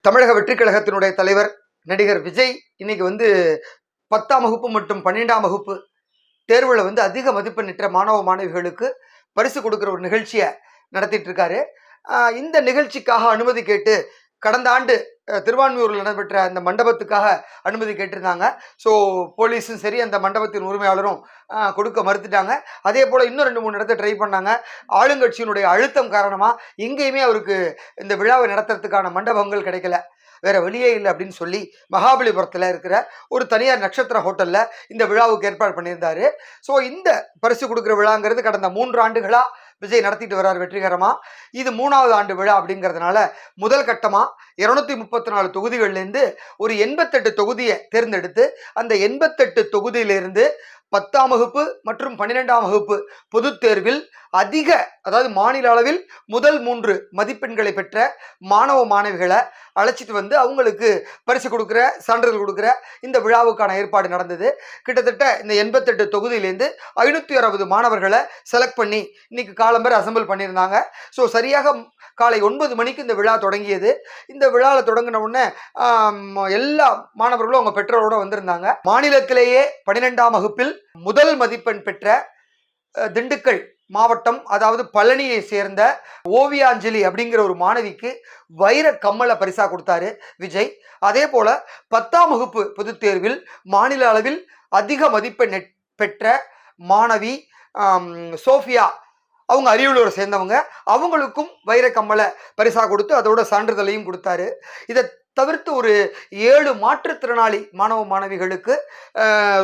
தமிழக வெற்றிக் கழகத்தினுடைய தலைவர் நடிகர் விஜய் இன்னைக்கு வந்து 10ஆம் வகுப்பு மற்றும் 12ஆம் வகுப்பு தேர்வுல வந்து அதிக மதிப்பெண் பெற்ற மாணவ மாணவிகளுக்கு பரிசு கொடுக்கிற ஒரு நிகழ்ச்சியை நடத்திட்டு இருக்காரு. இந்த நிகழ்ச்சிக்காக அனுமதி கேட்டு கடந்த ஆண்டு திருவான்மியூரில் நடைபெற்ற அந்த மண்டபத்துக்காக அனுமதி கேட்டிருந்தாங்க. ஸோ போலீஸும் சரி அந்த மண்டபத்தின் உரிமையாளரும் கொடுக்க மறுத்துட்டாங்க. அதே போல் இன்னும் 2-3 இடத்த ட்ரை பண்ணாங்க. ஆளுங்கட்சியினுடைய அழுத்தம் காரணமாக எங்கேயுமே அவருக்கு இந்த விழாவை நடத்துறதுக்கான மண்டபங்கள் கிடைக்கல. வேற வழியே இல்லை அப்படின்னு சொல்லி மகாபலிபுரத்தில் இருக்கிற ஒரு தனியார் நட்சத்திர ஹோட்டலில் இந்த விழாவுக்கு ஏற்பாடு பண்ணியிருந்தாரு. ஸோ இந்த பரிசு கொடுக்குற விழாங்கிறது கடந்த 3 ஆண்டுகளா விஜய் நடத்திட்டு வர்றார் வெற்றிகரமா. இது 3வது ஆண்டு விழா அப்படிங்கிறதுனால முதல் கட்டமா 234 தொகுதிகள்லேருந்து ஒரு 88 தொகுதியை தேர்ந்தெடுத்து அந்த 88 தொகுதியிலிருந்து 10ஆம் வகுப்பு மற்றும் 12ஆம் வகுப்பு பொதுத் தேர்வில் அதிக, அதாவது மாநில அளவில் முதல் 3 மதிப்பெண்களை பெற்ற மாணவ மாணவிகளை அழைச்சிட்டு வந்து அவங்களுக்கு பரிசு கொடுக்குற, சான்றிதழ் கொடுக்குற இந்த விழாவுக்கான ஏற்பாடு நடந்தது. கிட்டத்தட்ட இந்த 88 தொகுதியிலேருந்து 560 மாணவர்களை செலக்ட் பண்ணி இன்னைக்கு காலம்பரை அசம்பிள் பண்ணியிருந்தாங்க. ஸோ சரியாக காலை 9 மணிக்கு இந்த விழா தொடங்கியது. இந்த விழாவில் தொடங்கின உடனே எல்லா மாணவர்களும் அவங்க பெற்றோரோட வந்திருந்தாங்க. மாநிலத்திலேயே 12ஆம் வகுப்பில் முதல் மதிப்பெண் பெற்ற திண்டுக்கல் மாவட்டம், அதாவது பழனியை சேர்ந்த ஓவியாஞ்சலி அப்படிங்கிற ஒரு மாணவிக்கு வைர கம்மலை பரிசா கொடுத்தாரு விஜய். அதே போல 10ஆம் வகுப்பு பொதுத் தேர்வில் மாநில அளவில் அதிக மதிப்பெண் பெற்ற மாணவி சோஃபியா, அவங்க அரியலூரை சேர்ந்தவங்க, அவங்களுக்கும் வைர கம்மலை பரிசா கொடுத்து அதோட சான்றிதழையும் கொடுத்தாரு. இதை தவிர்த்து ஒரு 7 மாற்றுத்திறனாளி மாணவ மாணவிகளுக்கு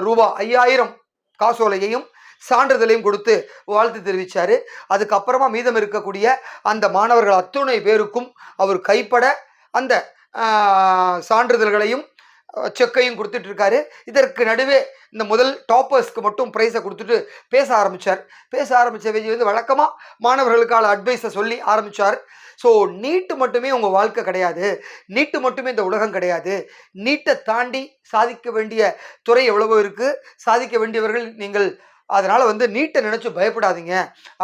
ரூபா 5000 காசோலையையும் சான்றிதழையும் கொடுத்து வாழ்த்து தெரிவித்தார். அதுக்கப்புறமா மீதம் இருக்கக்கூடிய அந்த மாணவர்கள் அத்துணை பேருக்கும் அவர் கைப்பட அந்த சான்றிதழ்களையும் செக்கையும் கொடுத்துட்டு இருக்காரு. இதற்கு நடுவே இந்த முதல் டாப்பர்ஸ்க்கு மட்டும் ப்ரைஸை கொடுத்துட்டு பேச ஆரம்பித்த விஜய் வந்து வழக்கமாக மாணவர்களுக்கான அட்வைஸை சொல்லி ஆரம்பித்தார். ஸோ நீட்டு மட்டுமே உங்கள் வாழ்க்கை கிடையாது, நீட்டு மட்டுமே இந்த உலகம் கிடையாது, நீட்டை தாண்டி சாதிக்க வேண்டிய துறை எவ்வளவோ இருக்குது, சாதிக்க வேண்டியவர்கள் நீங்கள், அதனால் வந்து நீட்டை நினச்சி பயப்படாதீங்க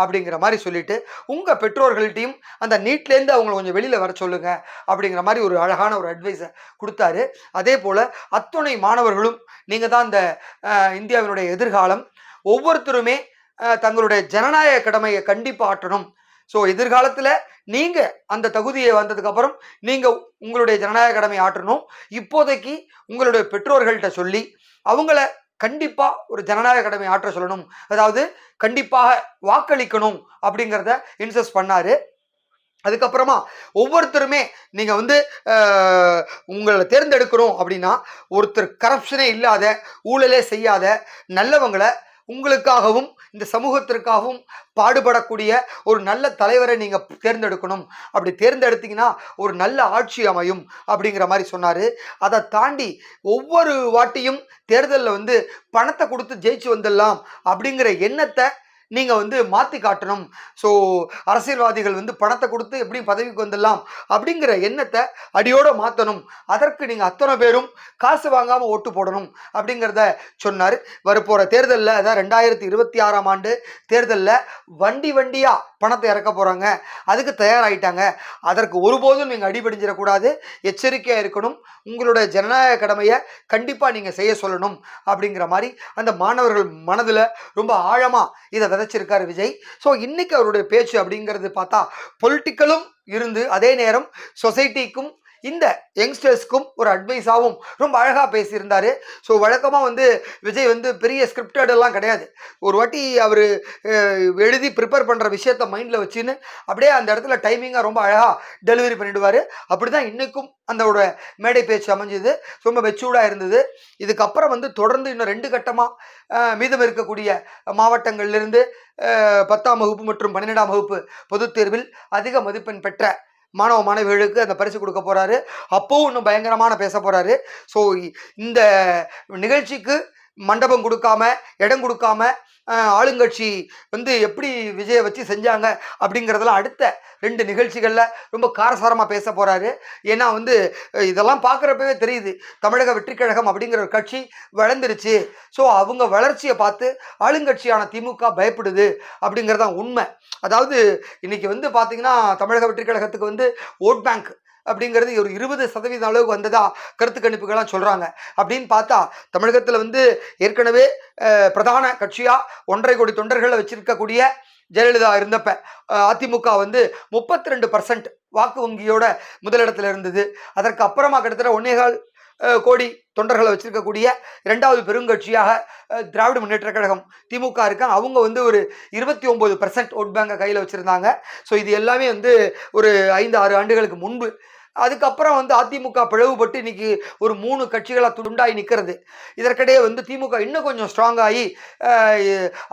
அப்படிங்கிற மாதிரி சொல்லிட்டு உங்கள் பெற்றோர்கள்ட்டையும் அந்த நீட்லேருந்து அவங்களை கொஞ்சம் வெளியில் வர சொல்லுங்கள் அப்படிங்கிற மாதிரி ஒரு அழகான ஒரு அட்வைஸை கொடுத்தாரு. அதே போல் அத்துணை மாணவர்களும் நீங்கள் தான் இந்த இந்தியாவினுடைய எதிர்காலம், ஒவ்வொருத்தருமே தங்களுடைய ஜனநாயக கடமையை கண்டிப்பாக ஆற்றணும். ஸோ எதிர்காலத்தில் நீங்கள் அந்த தகுதியை வந்ததுக்கப்புறம் நீங்கள் உங்களுடைய ஜனநாயக கடமையை ஆற்றணும். இப்போதைக்கு உங்களுடைய பெற்றோர்கள்ட்ட சொல்லி அவங்கள கண்டிப்பாக ஒரு ஜனநாயக கடமை ஆற்ற சொல்லணும், அதாவது கண்டிப்பாக வாக்களிக்கணும் அப்படிங்கிறத இன்சஸ்ட் பண்ணார். அதுக்கப்புறமா ஒவ்வொருத்தருமே நீங்கள் வந்து உங்களை தேர்ந்தெடுக்கணும் அப்படின்னா ஒருத்தர் கரப்ஷனே இல்லாத, ஊழலே செய்யாத நல்லவங்களை, உங்களுக்காகவும் இந்த சமூகத்திற்காகவும் பாடுபடக்கூடிய ஒரு நல்ல தலைவரை நீங்கள் தேர்ந்தெடுக்கணும். அப்படி தேர்ந்தெடுத்தீங்கன்னா ஒரு நல்ல ஆட்சி அமையும் அப்படிங்கிற மாதிரி சொன்னார். அதை தாண்டி ஒவ்வொரு வாட்டியும் தேர்தலில் வந்து பணத்தை கொடுத்து ஜெயிச்சு வந்துடலாம் அப்படிங்கிற எண்ணத்தை நீங்கள் வந்து மாற்றி காட்டணும். ஸோ அரசியல்வாதிகள் வந்து பணத்தை கொடுத்து எப்படியும் பதவிக்கு வந்துடலாம் அப்படிங்கிற எண்ணத்தை அடியோடு மாற்றணும். அதற்கு நீங்கள் அத்தனை பேரும் காசு வாங்காமல் ஓட்டு போடணும் அப்படிங்கிறத சொன்னார். வரப்போகிற தேர்தலில், அதாவது 2026ஆம் ஆண்டு தேர்தலில் வண்டியாக பணத்தை இறக்க போகிறாங்க, அதுக்கு தயாராகிட்டாங்க. அதற்கு ஒருபோதும் நீங்கள் அடிபடிஞ்சிடக்கூடாது, எச்சரிக்கையாக இருக்கணும், உங்களுடைய ஜனநாயக கடமையை கண்டிப்பாக நீங்கள் செய்ய சொல்லணும் அப்படிங்கிற மாதிரி அந்த மாணவர்கள் மனதில் ரொம்ப ஆழமாக இதை விதைச்சிருக்காரு விஜய். ஸோ இன்னைக்கு அவருடைய பேச்சு அப்படிங்கிறது பார்த்தா பொலிட்டிக்கலும் இருந்து அதே நேரம் சொசைட்டிக்கும் இந்த யங்ஸ்டர்ஸ்க்கும் ஒரு அட்வைஸாகவும் ரொம்ப அழகாக பேசியிருந்தார். ஸோ வழக்கமாக வந்து விஜய் வந்து பெரிய ஸ்கிரிப்டடெல்லாம் கிடையாது, ஒரு வாட்டி அவர் எழுதி ப்ரிப்பேர் பண்ணுற விஷயத்த மைண்டில் வச்சுன்னு அப்படியே அந்த இடத்துல டைமிங்காக ரொம்ப அழகாக டெலிவரி பண்ணிவிடுவார். அப்படி தான் இன்றைக்கும் அந்தோட மேடை பேச்சு அமைஞ்சது, ரொம்ப மெச்சூர்டாக இருந்தது. இதுக்கப்புறம் வந்து தொடர்ந்து இன்னும் 2 கட்டமாக மீதம் இருக்கக்கூடிய மாவட்டங்கள்லேருந்து 10ஆம் வகுப்பு மற்றும் 12ஆம் வகுப்பு பொதுத் தேர்வில் அதிக மதிப்பெண் பெற்ற மாணவ மாணவிகளுக்கு அந்த பரிசு கொடுக்க போகிறாரு. அப்போவும் இன்னும் பயங்கரமான பேச போகிறாரு. ஸோ இந்த நிகழ்ச்சிக்கு மண்டபம் கொடுக்காம, இடம் கொடுக்காம ஆளுங்கட்சி வந்து எப்படி விஜயை வச்சு செஞ்சாங்க அப்படிங்கிறதெல்லாம் அடுத்த 2 நிகழ்ச்சிகளில் ரொம்ப காரசாரமாக பேச போகிறாரு. ஏன்னா வந்து இதெல்லாம் பார்க்குறப்பவே தெரியுது, தமிழக வெற்றிக் கழகம் அப்படிங்கிற ஒரு கட்சி வளர்ந்துருச்சு. ஸோ அவங்க வளர்ச்சியை பார்த்து ஆளுங்கட்சியான திமுக பயப்படுது அப்படிங்கிறதான் உண்மை. அதாவது இன்னைக்கு வந்து பார்த்தீங்கன்னா தமிழக வெற்றிக் கழகத்துக்கு வந்து ஓட் பேங்க் அப்படிங்கிறது ஒரு 20% அளவுக்கு வந்ததா கருத்து கணிப்புகள்லாம் சொல்றாங்க. அப்படின்னு பார்த்தா தமிழகத்துல வந்து ஏற்கனவே பிரதான கட்சியா 1.5 கோடி தொண்டர்களை வச்சிருக்கக்கூடிய ஜெயலலிதா இருந்தப்ப அதிமுக வந்து 32% வாக்கு வங்கியோட முதலிடத்துல இருந்தது. அதற்கு அப்புறமா கிட்டத்தட்ட 1.25 கோடி தொண்டர்களை வச்சிருக்கக்கூடிய 2வது பெருங்கட்சியாக திராவிட முன்னேற்ற கழகம் திமுக இருக்காங்க. அவங்க வந்து ஒரு 29% ஓட் பேங்கை கையில் வச்சிருந்தாங்க. ஸோ இது எல்லாமே வந்து ஒரு 5-6 ஆண்டுகளுக்கு முன்பு. அதுக்கப்புறம் வந்து அதிமுக பிளவுபட்டு இன்னைக்கு ஒரு 3 கட்சிகளாக துண்டாகி நிற்கிறது. இதற்கிடையே வந்து திமுக இன்னும் கொஞ்சம் ஸ்ட்ராங் ஆகி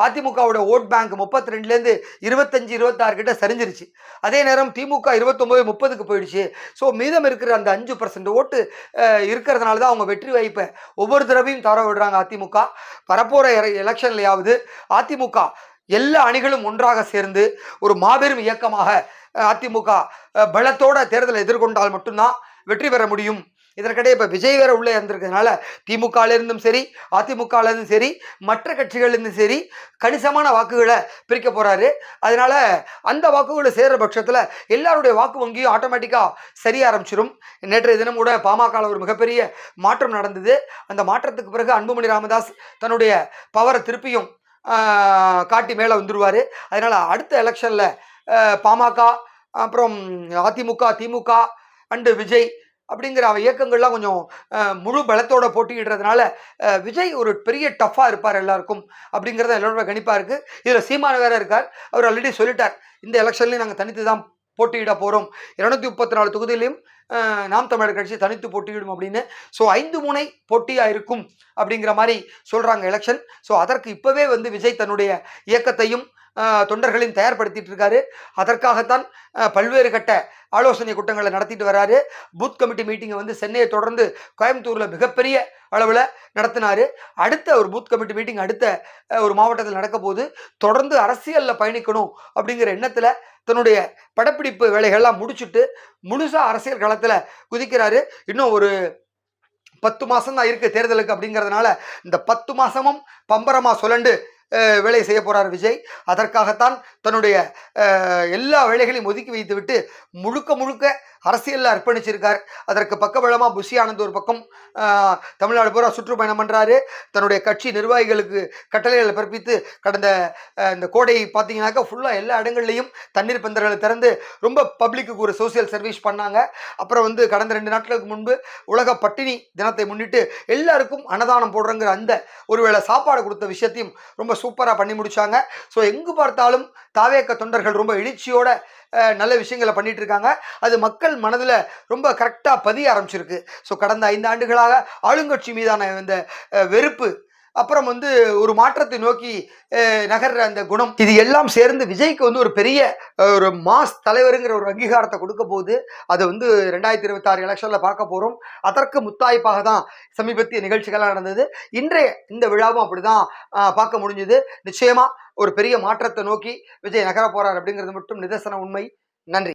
அதிமுகவோட ஓட் பேங்க் 32லேருந்து 25-26 கிட்ட சரிஞ்சிருச்சு. அதே நேரம் திமுக 29-30க்கு போயிடுச்சு. ஸோ மீதம் இருக்கிற அந்த 5% ஓட்டு இருக்கிறதுனால தான் அவங்க வெற்றி வாய்ப்பை ஒவ்வொரு தடவையும் தவற விடுறாங்க அதிமுக. வரப்போற எலெக்ஷன்லையாவது அதிமுக எல்லா அணிகளும் ஒன்றாக சேர்ந்து ஒரு மாபெரும் இயக்கமாக அதிமுக பலத்தோட தேர்தலை எதிர்கொண்டால் மட்டும்தான் வெற்றி பெற முடியும். இதற்கிடையே இப்ப விஜய் வேற உள்ளே இருந்திருக்கிறதுனால திமுகல இருந்தும் சரி, அதிமுகல இருந்தும் சரி, மற்ற கட்சிகள் இருந்தும் சரி கணிசமான வாக்குகளை பிரிக்க போறாரு. அதனால அந்த வாக்குகளை சேர்ற பட்சத்துல எல்லாருடைய வாக்கு வங்கியும் ஆட்டோமேட்டிக்கா சரிய ஆரம்பிச்சிடும். நேற்றைய தினம் கூட பாமக ஒரு மிகப்பெரிய மாற்றம் நடந்தது. அந்த மாற்றத்துக்கு பிறகு அன்புமணி ராமதாஸ் தன்னுடைய பவரை திருப்பியும் காட்டி மேல வந்துருவாரு. அதனால அடுத்த எலெக்ஷன்ல பாமக அப்புறம் அதிமுக, திமுக அண்டு விஜய் அப்படிங்கிற இயக்கங்கள்லாம் கொஞ்சம் முழு பலத்தோட போட்டியிடுறதுனால விஜய் ஒரு பெரிய டஃபா இருப்பார் எல்லாருக்கும் அப்படிங்கிறத எல்லாரோட கணிப்பா இருக்கு. இதுல சீமான வேற இருக்கார். அவர் ஆல்ரெடி சொல்லிட்டார், இந்த எலெக்ஷன்லயும் நாங்கள் தனித்து தான் போட்டியிட போறோம், 234 தொகுதியிலையும் நாம் தமிழர் கட்சி தனித்து போட்டியிடும் அப்படின்னு. ஸோ 5 முனை போட்டியா இருக்கும் அப்படிங்கிற மாதிரி சொல்றாங்க எலெக்ஷன். ஸோ அதற்கு இப்பவே வந்து விஜய் தன்னுடைய இயக்கத்தையும் தொண்டர்களையும் தயார்படுத்திட்டு இருக்காரு. அதற்காகத்தான் பல்வேறு கட்ட ஆலோசனை கூட்டங்களை நடத்திட்டு வராரு. பூத் கமிட்டி மீட்டிங்கை வந்து சென்னையை தொடர்ந்து கோயம்புத்தூர்ல மிகப்பெரிய அளவில் நடத்தினாரு. அடுத்த ஒரு பூத் கமிட்டி மீட்டிங் அடுத்த ஒரு மாவட்டத்தில் நடக்க போது தொடர்ந்து அரசியல்ல பயணிக்கணும் அப்படிங்கிற எண்ணத்துல தன்னுடைய படப்பிடிப்பு வேலைகள்லாம் முடிச்சுட்டு முழுசா அரசியல் களத்துல குதிக்கிறாரு. இன்னும் ஒரு 10 மாசம் தான் இருக்கு தேர்தலுக்கு அப்படிங்கிறதுனால இந்த 10 மாசமும் பம்பரமா சுழண்டு வேலை செய்ய போறார் விஜய். அதற்காகத்தான் தன்னுடைய எல்லா வேலைகளையும் ஒதுக்கி வைத்து விட்டு முழுக்க முழுக்க அரசியலில் அர்ப்பணிச்சிருக்கார். அதற்கு பக்கபலமா புஷி ஆனந்த் ஒரு பக்கம் தமிழ்நாடு பூரா சுற்றுப்பயணம் பண்றாரு. தன்னுடைய கட்சி நிர்வாகிகளுக்கு கட்டளைகளை பிறப்பித்து கடந்த இந்த கோடை பார்த்தீங்கன்னாக்கா ஃபுல்லா எல்லா இடங்கள்லையும் தண்ணீர் பந்தர்களை திறந்து ரொம்ப பப்ளிக்கு ஒரு சோசியல் சர்வீஸ் பண்ணாங்க. அப்புறம் வந்து கடந்த 2 நாட்களுக்கு முன்பு உலக பட்டினி தினத்தை முன்னிட்டு எல்லாருக்கும் அன்னதானம் போடுறங்கிற அந்த ஒருவேளை சாப்பாடு கொடுத்த விஷயத்தையும் ரொம்ப சூப்பரா பண்ணி முடிச்சாங்க. ஸோ எங்கு பார்த்தாலும் தாவேக்க தொண்டர்கள் ரொம்ப எழுச்சியோட நல்ல விஷயங்களை பண்ணிட்டு இருக்காங்க. அது மக்கள் மனதில் ரொம்ப கரெக்டா பதிய ஆரம்பிச்சிருக்கு. ஸோ கடந்த 5 ஆண்டுகளாக ஆளுங்கட்சி மீதான இந்த வெறுப்பு, அப்புறம் வந்து ஒரு மாற்றத்தை நோக்கி நகர்ற அந்த குணம், இது எல்லாம் சேர்ந்து விஜய்க்கு வந்து ஒரு பெரிய ஒரு மாஸ் தலைவருங்கிற ஒரு அங்கீகாரத்தை கொடுக்க போகுது. அதை வந்து 2026 எலெக்ஷன்ல பார்க்க போறோம். அதற்கு முத்தாய்ப்பாக தான் சமீபத்திய நிகழ்ச்சிகள்லாம் நடந்தது. இன்றைய இந்த விழாவும் அப்படிதான் பார்க்க முடிஞ்சது. நிச்சயமா ஒரு பெரிய மாற்றத்தை நோக்கி விஜய் நகர போறார் அப்படிங்கிறது மட்டும் நிதர்சன உண்மை. நன்றி.